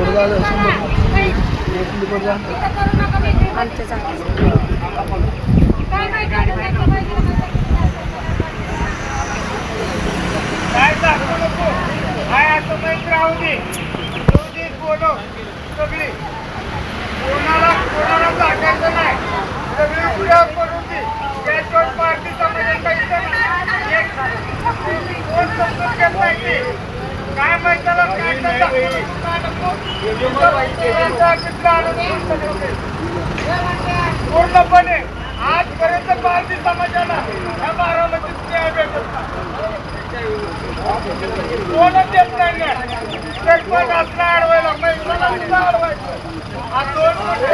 काय दाखवू नको, काय असं माहीत राहू दे, बोलव सगळी, कोणाला टाकायचं नाही, सगळी उड्या करून दे. त्याच्यावर पार्टी समाजाचा इथं कोण समजून घेत नाही ते काय माहिती त्याला काय पूर्णपणे आजपर्यंत पार्टी समाजाला या बारामतीत न्याय भेटत कोणच देत नाही. सरपंच असला अडवायला महिन्याला अडवायचं हा 2 कोटी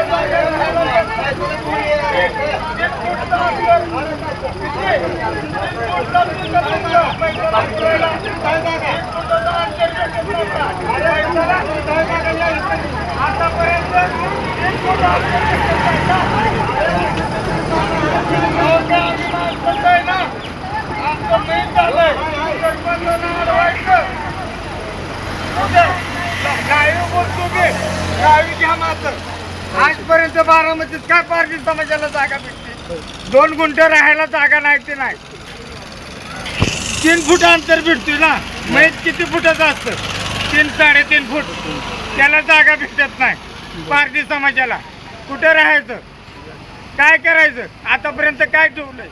आतापर्यंत आजपर्यंत बारामतीत काय पार्टी समाजाला जागा भेटते? 2 गुंठे राहायला जागा नाही ते नाही. 3 फूट अंतर भेटतोय ना, मैत किती फुटाचं असतं? 3-3.5 फूट. त्याला जागा भेटत नाही पारधी समाजाला. कुठे राहायचं, काय करायचं, आतापर्यंत काय ठेवलंय?